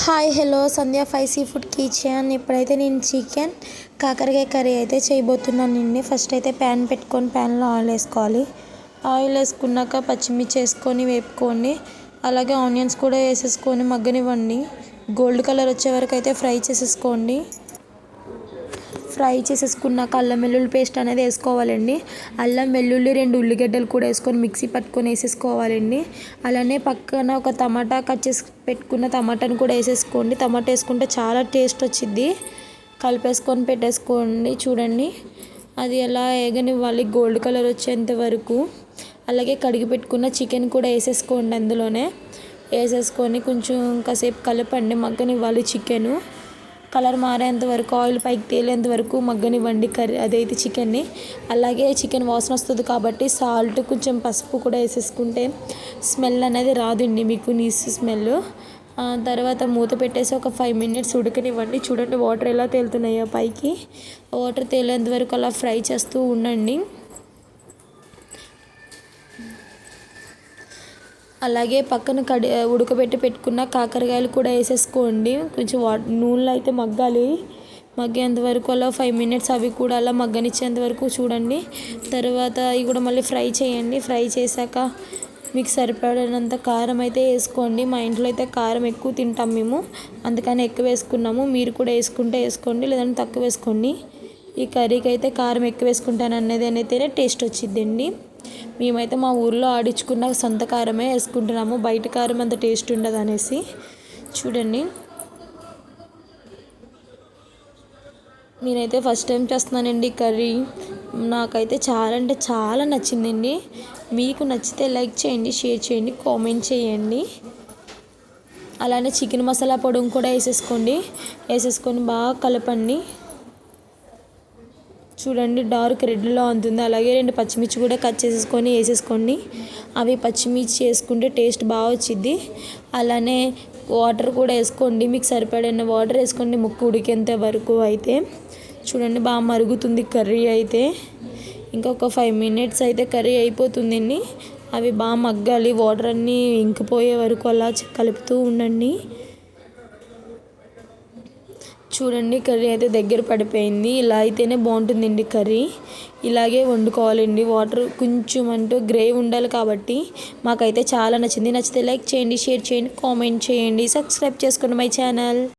Hi hello సంధ్య sea food kitchen. ఇప్పుడైతే నేను chicken కాకరకాయ కర్రీ అయితే చేయబోతున్నానండి. ఫస్ట్ అయితే ప్యాన్ పెట్టుకొని ప్యాన్లో ఆయిల్ వేసుకోవాలి. ఆయిల్ వేసుకున్నాక పచ్చిమిర్చి వేసుకొని వేపుకోండి. అలాగే ఆనియన్స్ కూడా వేసేసుకొని మగ్గనివ్వండి. గోల్డ్ కలర్ వచ్చే వరకు అయితే ఫ్రై చేసేసుకోండి. ఫ్రై చేసేసుకున్నాక అల్లం వెల్లుల్లి పేస్ట్ అనేది వేసుకోవాలండి. అల్లం వెల్లుల్లి 2 ఉల్లిగడ్డలు కూడా వేసుకొని మిక్సీ పట్టుకొని వేసేసుకోవాలండి. అలానే పక్కన ఒక టమాటా కట్ చేసి పెట్టుకున్న టమాటాని కూడా వేసేసుకోండి. టమాటా వేసుకుంటే చాలా టేస్ట్ వచ్చింది. కలిపేసుకొని పెట్టేసుకోండి. చూడండి అది ఎలా వేగనివ్వాలి గోల్డ్ కలర్ వచ్చేంత వరకు. అలాగే కడిగి పెట్టుకున్న చికెన్ కూడా వేసేసుకోండి. అందులోనే వేసేసుకొని కొంచెం కాసేపు కలపండి. మగ్గనివ్వాలి చికెను. కలర్ మారేంత వరకు ఆయిల్ పైకి తేలేంత వరకు మగ్గనివ్వండి కర్రీ అదైతే చికెన్ని. అలాగే చికెన్ వాసన వస్తుంది కాబట్టి సాల్ట్ కొంచెం పసుపు కూడా వేసేసుకుంటే స్మెల్ అనేది రాదండి మీకు, నీసు స్మెల్. తర్వాత మూత పెట్టేసి ఒక 5 minutes ఉడకనివ్వండి. చూడండి వాటర్ ఎలా తేలుతున్నాయో పైకి. వాటర్ తేలేంత వరకు అలా ఫ్రై చేస్తూ ఉండండి. అలాగే పక్కన ఉడకబెట్టి పెట్టుకున్న కాకరకాయలు కూడా వేసేసుకోండి. కొంచెం నూనెలో అయితే మగ్గేంత వరకు అలా 5 minutes అవి కూడా అలా మగ్గనిచ్చేంత వరకు చూడండి. తర్వాత ఇవి కూడా మళ్ళీ ఫ్రై చేయండి. ఫ్రై చేశాక మీకు సరిపడినంత కారం అయితే వేసుకోండి. మా ఇంట్లో అయితే కారం ఎక్కువ తింటాం మేము, అందుకని ఎక్కువ వేసుకున్నాము. మీరు కూడా వేసుకుంటే వేసుకోండి, లేదంటే తక్కువ వేసుకోండి. ఈ కర్రీకి అయితే కారం ఎక్కువ వేసుకుంటాను అయితేనే టేస్ట్ వచ్చిద్దండి. మేమైతే మా ఊర్లో ఆడించుకున్న సొంత కారమే వేసుకుంటున్నాము, బయట కారం అంత టేస్ట్ ఉండదు అనేసి. చూడండి నేనైతే ఫస్ట్ టైం చేస్తున్నానండి కర్రీ. నాకైతే చాలా అంటే చాలా నచ్చిందండి. మీకు నచ్చితే లైక్ చేయండి, షేర్ చేయండి, కామెంట్ చేయండి. అలానే చికెన్ మసాలా పొడి కూడా వేసేసుకొని బాగా కలపండి. చూడండి డార్క్ రెడ్లో ఉంటుంది. అలాగే 2 పచ్చిమిర్చి కూడా కట్ చేసేసుకొని వేసేసుకోండి. అవి పచ్చిమిర్చి వేసుకుంటే టేస్ట్ బాగా వచ్చింది. అలానే వాటర్ కూడా వేసుకోండి. మీకు సరిపడిన వాటర్ వేసుకోండి ముక్క ఉడికేంత వరకు. అయితే చూడండి బాగా మరుగుతుంది కర్రీ అయితే. ఇంకొక 5 minutes అయితే కర్రీ అయిపోతుందండి. అవి బాగా మగ్గాలి, వాటర్ అన్నీ ఇంకిపోయే వరకు అలా కలుపుతూ ఉండండి. చూడండి కర్రీ అయితే దగ్గర పడిపోయింది. ఇలా అయితేనే బాగుంటుందండి కర్రీ. ఇలాగే వండుకోవాలండి. వాటర్ కొంచెం గ్రేవీ ఉండాలి కాబట్టి మాకైతే చాలా నచ్చింది. నచ్చితే లైక్ చేయండి, షేర్ చేయండి, కామెంట్ చేయండి, సబ్స్క్రైబ్ చేసుకోండి మై ఛానల్.